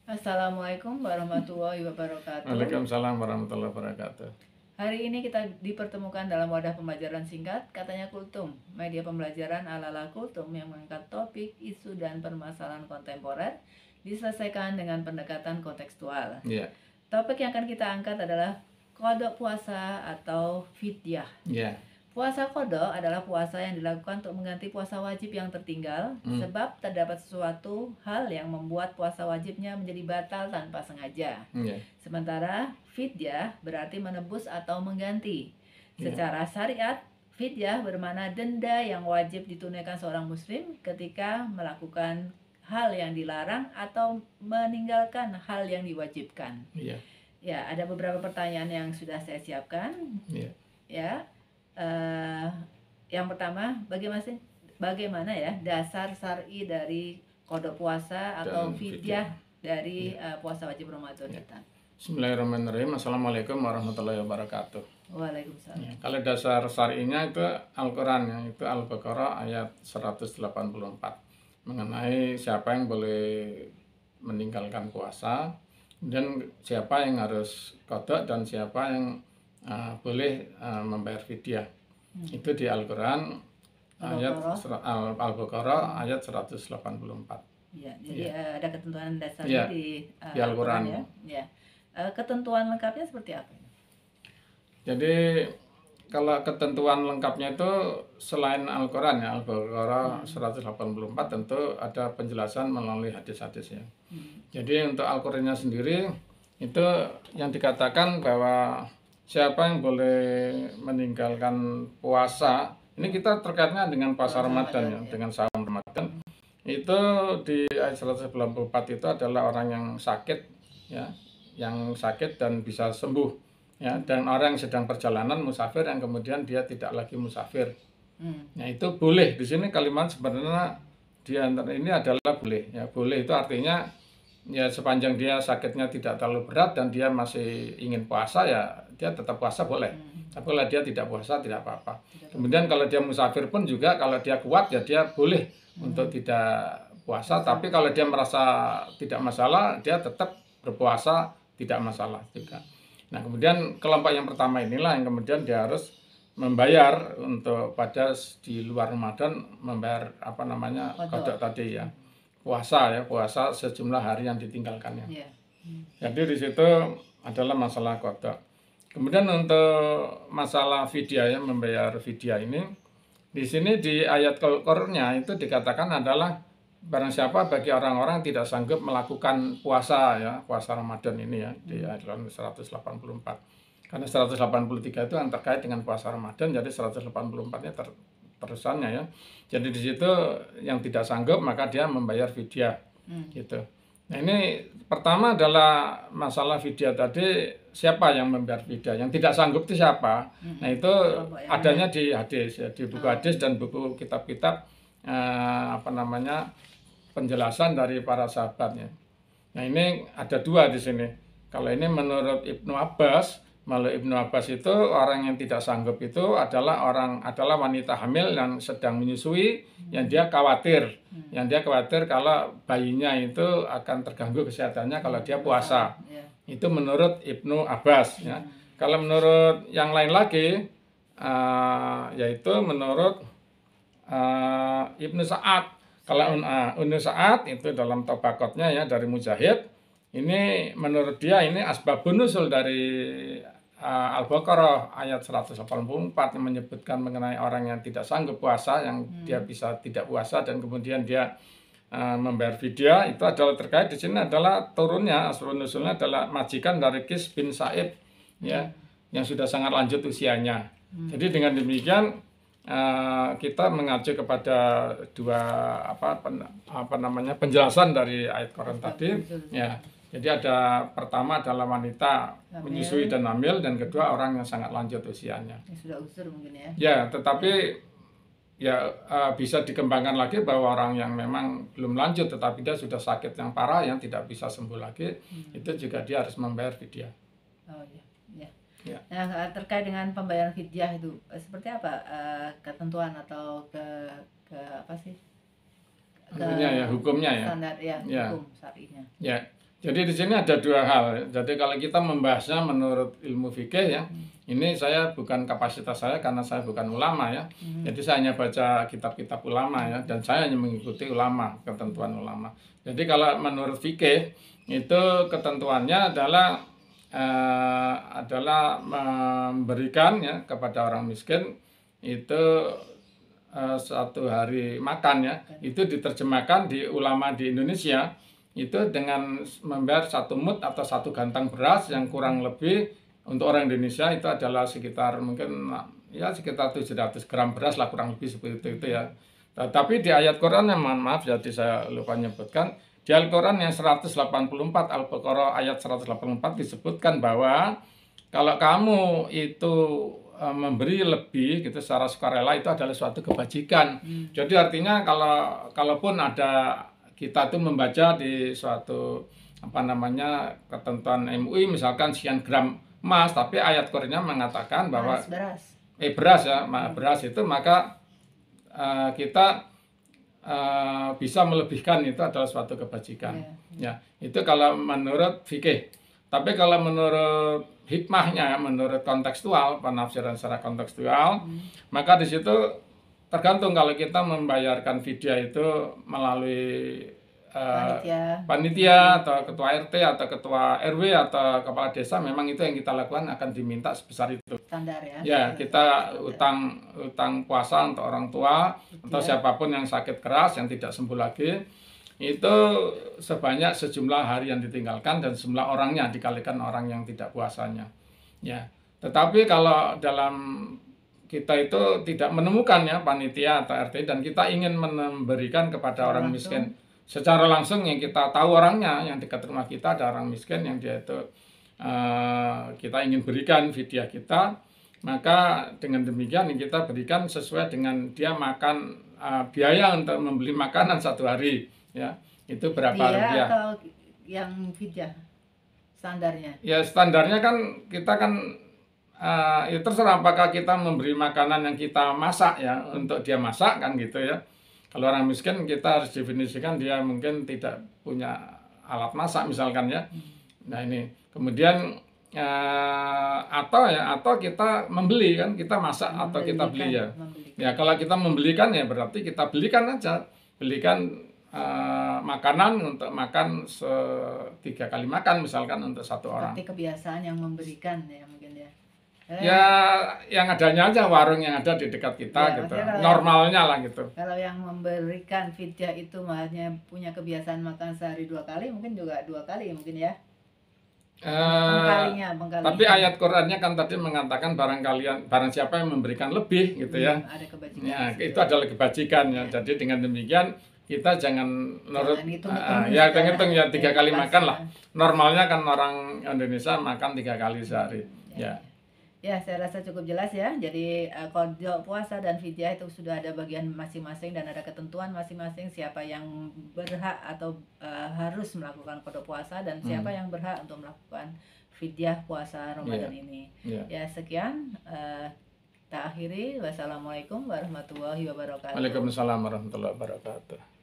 Assalamualaikum warahmatullahi wabarakatuh. Waalaikumsalam warahmatullahi wabarakatuh. Hari ini kita dipertemukan dalam wadah pembelajaran singkat, katanya Kultum, media pembelajaran ala-ala Kultum yang mengangkat topik, isu, dan permasalahan kontemporer, diselesaikan dengan pendekatan kontekstual. Yeah. Topik yang akan kita angkat adalah kodok puasa atau fidyah. Yeah. Puasa kodok adalah puasa yang dilakukan untuk mengganti puasa wajib yang tertinggal, sebab terdapat sesuatu hal yang membuat puasa wajibnya menjadi batal tanpa sengaja. Sementara fidyah berarti menebus atau mengganti. Secara syariat, fidyah bermakna denda yang wajib ditunaikan seorang muslim ketika melakukan hal yang dilarang atau meninggalkan hal yang diwajibkan. Ya, ada beberapa pertanyaan yang sudah saya siapkan. Ya. Yang pertama, bagaimana ya dasar syar'i dari kodok puasa atau fidyah dari puasa wajib Ramadan kita? Bismillahirrahmanirrahim. Assalamualaikum warahmatullahi wabarakatuh. Waalaikumsalam. Ya, kalau dasar syar'inya itu Al-Quran, ya, itu Al-Baqarah ayat 184 mengenai siapa yang boleh meninggalkan puasa dan siapa yang harus kodok dan siapa yang boleh membayar fidyah. Itu di Al-Quran ayat Al-Baqarah ayat 184. Ya, jadi ada ketentuan dasarnya di Al-Quran ya. Ketentuan lengkapnya seperti apa? Jadi kalau ketentuan lengkapnya itu selain Al-Quran ya, Al-Baqarah 184 tentu ada penjelasan melalui hadis-hadis ya. Jadi untuk Al-Qurannya sendiri itu yang dikatakan bahwa siapa yang boleh meninggalkan puasa, ini kita terkaitnya dengan puasa Ramadan ya, dengan sahur Ramadan. Itu di ayat 194 itu adalah orang yang sakit ya, yang sakit dan bisa sembuh ya, dan orang yang sedang perjalanan musafir yang kemudian dia tidak lagi musafir. Nah, itu boleh. Di sini kalimat sebenarnya di antara ini adalah boleh ya. Boleh itu artinya ya sepanjang dia sakitnya tidak terlalu berat dan dia masih ingin puasa ya dia tetap puasa boleh. Tapi kalau dia tidak puasa tidak apa-apa. Kemudian kalau dia musafir pun juga kalau dia kuat ya dia boleh untuk tidak puasa. Tapi kalau dia merasa tidak masalah dia tetap berpuasa tidak masalah juga. Nah kemudian kelompok yang pertama inilah yang kemudian dia harus membayar untuk pada di luar Ramadan membayar kodok tadi ya. Puasa sejumlah hari yang ditinggalkannya. Jadi di situ adalah masalah kodok. Kemudian untuk masalah fidyah ya, membayar fidyah ini, di sini di ayat Al-Qur'annya itu dikatakan adalah barang siapa bagi orang-orang tidak sanggup melakukan puasa ya, puasa Ramadan ini ya, di ayat 184. Karena 183 itu yang terkait dengan puasa Ramadan, jadi 184-nya terusannya ya. Jadi di situ yang tidak sanggup maka dia membayar fidyah gitu. Nah ini pertama adalah masalah fidyah tadi, siapa yang membayar fidyah, yang tidak sanggup itu siapa? Nah itu adanya di hadis ya, di buku hadis dan buku kitab-kitab penjelasan dari para sahabatnya. Nah ini ada dua di sini. Kalau ini menurut Ibnu Abbas, melalui Ibnu Abbas itu orang yang tidak sanggup itu adalah wanita hamil yang sedang menyusui, yang dia khawatir kalau bayinya itu akan terganggu kesehatannya kalau dia puasa. Itu menurut Ibnu Abbas ya. Kalau menurut yang lain lagi yaitu menurut Ibnu Sa'ad. Kalau Ibnu Sa'ad itu dalam Tabaqatnya ya dari Mujahid, ini menurut dia ini asbabun nuzul dari Al-Baqarah ayat 184 yang menyebutkan mengenai orang yang tidak sanggup puasa, yang dia bisa tidak puasa dan kemudian dia membayar fidyah, itu adalah terkait di sini adalah turunnya asbabun nuzulnya adalah majikan dari Qis bin Sa'ib ya, yang sudah sangat lanjut usianya. Jadi dengan demikian kita mengacu kepada dua penjelasan dari ayat Quran tadi ya. Jadi ada pertama adalah wanita menyusui dan hamil, dan kedua orang yang sangat lanjut usianya. Yang sudah usur mungkin ya. Ya, tetapi ya bisa dikembangkan lagi bahwa orang yang memang belum lanjut tetapi dia sudah sakit yang parah yang tidak bisa sembuh lagi, itu juga dia harus membayar fidyah. Oh iya. Ya. Nah, terkait dengan pembayaran fidyah itu seperti apa ketentuan atau ke apa sih? Hukumnya ya. Standar ya, hukum syar'inya. Ya. Jadi di sini ada dua hal. Jadi kalau kita membahasnya menurut ilmu fikih ya, ini saya bukan kapasitas saya karena saya bukan ulama ya. Jadi saya hanya baca kitab-kitab ulama ya, dan saya hanya mengikuti ulama, ketentuan ulama. Jadi kalau menurut fikih itu ketentuannya adalah memberikan ya kepada orang miskin itu 1 hari makan ya. Itu diterjemahkan di ulama di Indonesia itu dengan membayar 1 mud atau 1 gantang beras yang kurang lebih untuk orang Indonesia itu adalah sekitar mungkin ya sekitar 700 gram beras lah, kurang lebih seperti itu ya. Tapi di ayat Quran yang maaf jadi saya lupa menyebutkan, di Al-Quran yang 184 Al-Baqarah ayat 184 disebutkan bahwa kalau kamu itu memberi lebih gitu secara sukarela itu adalah suatu kebajikan. Jadi artinya kalaupun ada kita tuh membaca di suatu ketentuan MUI misalkan sekian gram emas, tapi ayat Qur'annya mengatakan bahwa beras itu maka kita bisa melebihkan, itu adalah suatu kebajikan. Ya, itu kalau menurut fikih. Tapi kalau menurut hikmahnya, menurut kontekstual, penafsiran secara kontekstual, maka di situ tergantung kalau kita membayarkan fidyah itu melalui panitia atau ketua RT atau ketua RW atau kepala desa, memang itu yang kita lakukan akan diminta sebesar itu. Standar ya. Ya, kita utang puasa untuk orang tua atau siapapun yang sakit keras yang tidak sembuh lagi itu sebanyak sejumlah hari yang ditinggalkan dan jumlah orangnya dikalikan orang yang tidak puasanya. Ya. Tetapi kalau dalam kita itu tidak menemukan ya panitia atau RT dan kita ingin memberikan kepada orang miskin secara langsung yang kita tahu orangnya, yang dekat rumah kita ada orang miskin yang dia itu kita ingin berikan fidyah kita, maka dengan demikian yang kita berikan sesuai dengan dia makan biaya untuk membeli makanan 1 hari ya, itu berapa rupiah atau yang fidyah standarnya? Ya standarnya kan kita kan ya terserah apakah kita memberi makanan yang kita masak ya untuk dia masak kan gitu ya. Kalau orang miskin kita harus definisikan dia mungkin tidak punya alat masak misalkan ya. Nah ini kemudian atau kita membeli kan, kita masak atau kita beli ya. Ya kalau kita membelikan ya berarti kita belikan aja, belikan makanan untuk makan 3 kali makan misalkan untuk 1 orang. Seperti kebiasaan yang memberikan ya mungkin ya. Ya yang adanya aja, warung yang ada di dekat kita gitu, normalnya lah gitu. Kalau yang memberikan fidyah itu makanya punya kebiasaan makan sehari 2 kali, mungkin juga 2 kali mungkin ya. Pengkalinya. Tapi ayat Qur'annya kan tadi mengatakan barang siapa yang memberikan lebih gitu ya. Ada kebajikan. Ya itu adalah kebajikan ya. Jadi dengan demikian kita jangan hitung ya 3 kali makan lah. Normalnya kan orang Indonesia makan 3 kali sehari. Ya. Ya, saya rasa cukup jelas ya. Jadi qada puasa dan fidyah itu sudah ada bagian masing-masing dan ada ketentuan masing-masing siapa yang berhak atau harus melakukan qada puasa dan siapa yang berhak untuk melakukan fidyah puasa Ramadan ini. Ya, sekian kita akhiri. Wassalamualaikum warahmatullahi wabarakatuh. Waalaikumsalam warahmatullahi wabarakatuh.